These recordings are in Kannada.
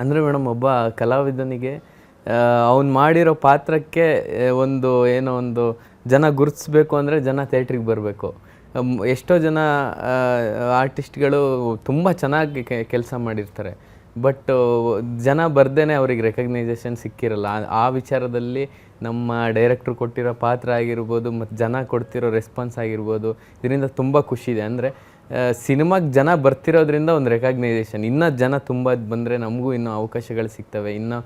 ಅಂದರೆ ಮೇಡಮ್ ಒಬ್ಬ ಕಲಾವಿದನಿಗೆ ಅವ್ನು ಮಾಡಿರೋ ಪಾತ್ರಕ್ಕೆ ಒಂದು ಏನೋ ಒಂದು ಜನ ಗುರುತಿಸ್ಬೇಕು ಅಂದರೆ ಜನ ಥಿಯೇಟ್ರಿಗೆ ಬರಬೇಕು. ಎಷ್ಟೋ ಜನ ಆರ್ಟಿಸ್ಟ್ಗಳು ತುಂಬ ಚೆನ್ನಾಗಿ ಕೆಲಸ ಮಾಡಿರ್ತಾರೆ. ಬಟ್ ಜನ ಬರ್ದೇ ಅವ್ರಿಗೆ ರೆಕಗ್ನೈಸೇಷನ್ ಸಿಕ್ಕಿರಲ್ಲ. ಆ ವಿಚಾರದಲ್ಲಿ ನಮ್ಮ ಡೈರೆಕ್ಟ್ರು ಕೊಟ್ಟಿರೋ ಪಾತ್ರ ಆಗಿರ್ಬೋದು ಮತ್ತು ಜನ ಕೊಡ್ತಿರೋ ರೆಸ್ಪಾನ್ಸ್ ಆಗಿರ್ಬೋದು, ಇದರಿಂದ ತುಂಬ ಖುಷಿ ಇದೆ. ಅಂದರೆ ಸಿನಿಮಾಗೆ ಜನ ಬರ್ತಿರೋದ್ರಿಂದ ಒಂದು ರೆಕಗ್ನೈಸೇಷನ್, ಇನ್ನೂ ಜನ ತುಂಬ ಬಂದರೆ ನಮಗೂ ಇನ್ನೂ ಅವಕಾಶಗಳು ಸಿಗ್ತವೆ. ಇನ್ನು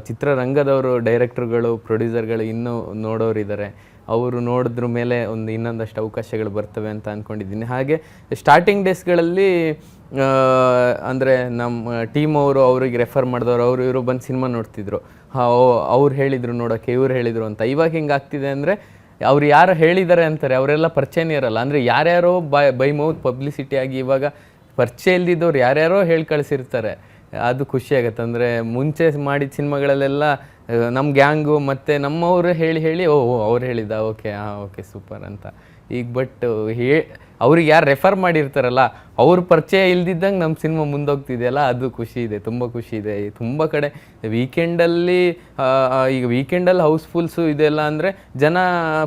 ಚಿತ್ರರಂಗದವರು ಡೈರೆಕ್ಟ್ರುಗಳು, ಪ್ರೊಡ್ಯೂಸರ್ಗಳು ಇನ್ನೂ ನೋಡೋರಿದ್ದಾರೆ. ಅವರು ನೋಡಿದ್ರ ಮೇಲೆ ಇನ್ನೊಂದಷ್ಟು ಅವಕಾಶಗಳು ಬರ್ತವೆ ಅಂತ ಅಂದ್ಕೊಂಡಿದ್ದೀನಿ. ಹಾಗೆ ಸ್ಟಾರ್ಟಿಂಗ್ ಡೇಸ್ಗಳಲ್ಲಿ ಅಂದರೆ ನಮ್ಮ ಟೀಮ್ ಅವ್ರಿಗೆ ರೆಫರ್ ಮಾಡಿದವರು ಇವರು ಬಂದು ಸಿನಿಮಾ ನೋಡ್ತಿದ್ರು. ಅವ್ರು ಹೇಳಿದರು ನೋಡೋಕ್ಕೆ, ಇವ್ರು ಹೇಳಿದರು ಅಂತ. ಇವಾಗ ಹಿಂಗೆ ಆಗ್ತಿದೆ ಅಂದರೆ ಅವ್ರು ಯಾರು ಹೇಳಿದ್ದಾರೆ ಅಂತಾರೆ, ಅವರೆಲ್ಲ ಪರಿಚಯನೇ ಇರಲ್ಲ. ಅಂದರೆ ಯಾರ್ಯಾರೋ ಬೈ ಮೌತ್ ಪಬ್ಲಿಸಿಟಿ ಆಗಿ ಇವಾಗ ಪರಿಚಯ ಇಲ್ದಿದ್ದವ್ರು ಯಾರ್ಯಾರೋ ಹೇಳಿ ಕಳಿಸಿರ್ತಾರೆ. ಅದು ಖುಷಿ ಆಗುತ್ತೆ. ಅಂದರೆ ಮುಂಚೆ ಮಾಡಿದ ಸಿನಿಮಾಗಳಲ್ಲೆಲ್ಲ ನಮ್ಮ ಗ್ಯಾಂಗು ಮತ್ತು ನಮ್ಮವರು ಹೇಳಿ ಅವ್ರು ಹೇಳಿದ್ದ ಓಕೆ ಸೂಪರ್ ಅಂತ. ಈಗ ಬಟ್ ಅವ್ರಿಗೆ ಯಾರು ರೆಫರ್ ಮಾಡಿರ್ತಾರಲ್ಲ, ಅವ್ರ ಪರಿಚಯ ಇಲ್ದಿದ್ದಂಗೆ ನಮ್ಮ ಸಿನಿಮಾ ಮುಂದೋಗ್ತಿದೆಯಲ್ಲ, ಅದು ಖುಷಿ ಇದೆ, ತುಂಬ ಖುಷಿ ಇದೆ. ತುಂಬ ಕಡೆ ವೀಕೆಂಡಲ್ಲಿ ಈಗ ವೀಕೆಂಡಲ್ಲಿ ಹೌಸ್ಫುಲ್ಸು ಇದೆಲ್ಲ ಅಂದರೆ ಜನ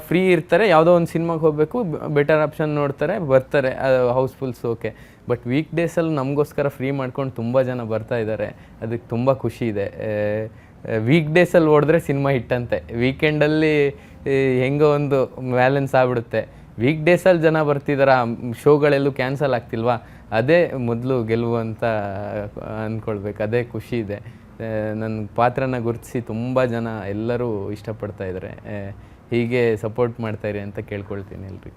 ಫ್ರೀ ಇರ್ತಾರೆ, ಯಾವುದೋ ಒಂದು ಸಿನಿಮಾಗೆ ಹೋಗಬೇಕು, ಬೆಟರ್ ಆಪ್ಷನ್ ನೋಡ್ತಾರೆ, ಬರ್ತಾರೆ, ಹೌಸ್ಫುಲ್ಸ್ ಓಕೆ. ಬಟ್ ವೀಕ್ ಡೇಸಲ್ಲಿ ನಮಗೋಸ್ಕರ ಫ್ರೀ ಮಾಡ್ಕೊಂಡು ತುಂಬ ಜನ ಬರ್ತಾ ಇದ್ದಾರೆ. ಅದಕ್ಕೆ ತುಂಬ ಖುಷಿ ಇದೆ. ವೀಕ್ ಡೇಸಲ್ಲಿ ಓಡಿದ್ರೆ ಸಿನಿಮಾ ಹಿಟ್ಟಂತೆ, ವೀಕೆಂಡಲ್ಲಿ ಹೆಂಗೋ ಒಂದು ಬ್ಯಾಲೆನ್ಸ್ ಆಗ್ಬಿಡುತ್ತೆ. ವೀಕ್ ಡೇಸಲ್ಲಿ ಜನ ಬರ್ತಿದ್ದಾರೆ, ಶೋಗಳೆಲ್ಲೂ ಕ್ಯಾನ್ಸಲ್ ಆಗ್ತಿಲ್ವಾ, ಅದೇ ಮೊದಲು ಗೆಲುವು ಅಂತ ಅಂದ್ಕೊಳ್ಬೇಕು. ಅದೇ ಖುಷಿ ಇದೆ. ನನ್ನ ಪಾತ್ರನ ಗುರುತಿಸಿ ತುಂಬ ಜನ ಎಲ್ಲರೂ ಇಷ್ಟಪಡ್ತಾ ಇದ್ದಾರೆ. ಹೀಗೆ ಸಪೋರ್ಟ್ ಮಾಡ್ತಾಯಿರಿ ಅಂತ ಕೇಳ್ಕೊಳ್ತೀನಿ ಎಲ್ರಿಗೂ.